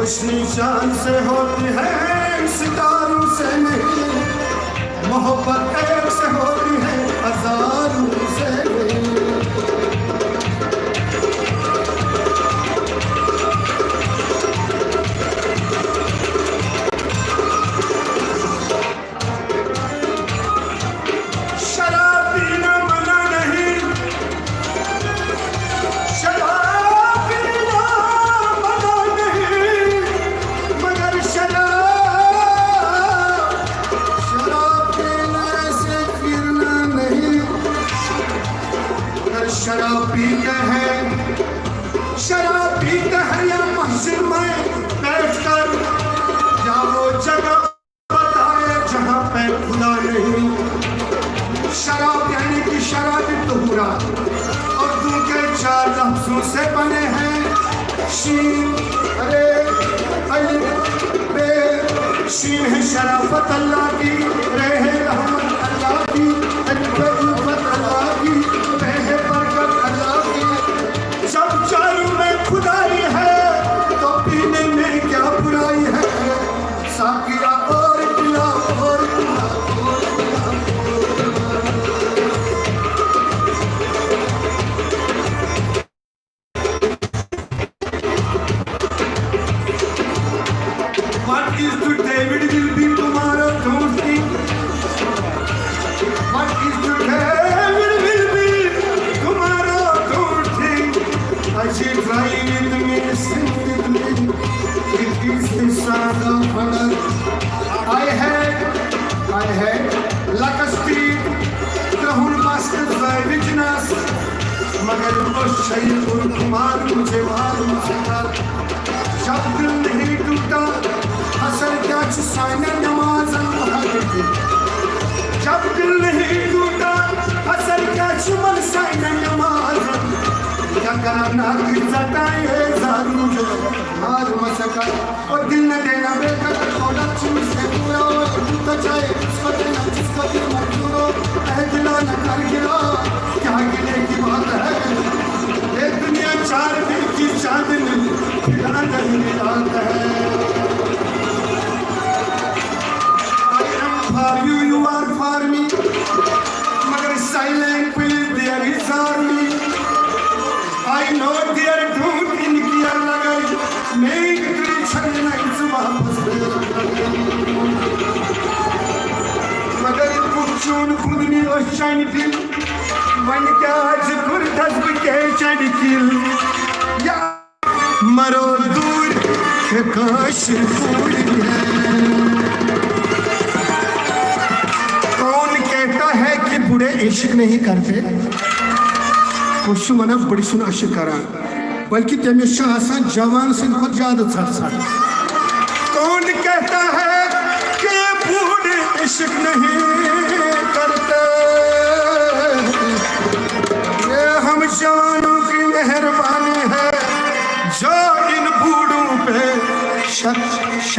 रोशनी चांद से होती है सितारों से नहीं, मोहब्बत एक से होती है हजारों से नहीं। शराब पीना मना नहीं, शराब पीना मना नहीं, मगर शराब पीने से गिरना नहीं। अगर शराब पीते हैं या मस्जिद में बैठकर, या वो जगह बताए जहाँ पे खुदा नहीं। शराब यानी कि शराब तुहरा उर्दू के 4 लफ्जों से बने हैं। शीन अरे अलिफ बे, शीन है शराफत अल्लाह की, रे है रहमत अल्लाह की, अलिफ है उल्फत अल्लाह की, बे है बरकत अल्लाह की। जब चारों में खुदाई है तो पीने में क्या बुराई है। साकिया और पिला और पिला और पिला। What is today will be tomorrow, don't think. What is today will be tomorrow, don't think. I should try with me, sing with me. It is the sound of honor. I had like a street, the whole master's by witness. मगर वो शहीद कुमार मुझे मालूम था, जब दिल नहीं टूटा असर क्या साइना नमाज जब दिल नहीं टूटा असर क्या चुमन साइना नमाज क्या करना जाता है जारू जो मार मसका और दिल न देना बेटा थोड़ा चुम से पूरा हो तो चाहे इसको देना जिसको दिल मंजूर हो दिला न कर गिरा क्या गिले की बात है। ये दुनिया 4 दिन की चांदनी फिरा नहीं रात है। For you, you are for me. मगर silent please there is army. I know there don't इनकी अलग है, मैं इतनी छलना इस वापस मगर कुछों खुदनी और शाइन दिल वन क्या आज कुर दस के चढ़ किल या मरो दूर के काश दूर है। बुढ़े इश्क नहीं करते मन बड़ी सुन अशिक करान बल्कि तमिस जवान से ज्यादा छट। कौन कहता है कि बूढ़े इश्क नहीं करते, ये हम जवानों की मेहरबानी है जो इन बूढ़ों पे शक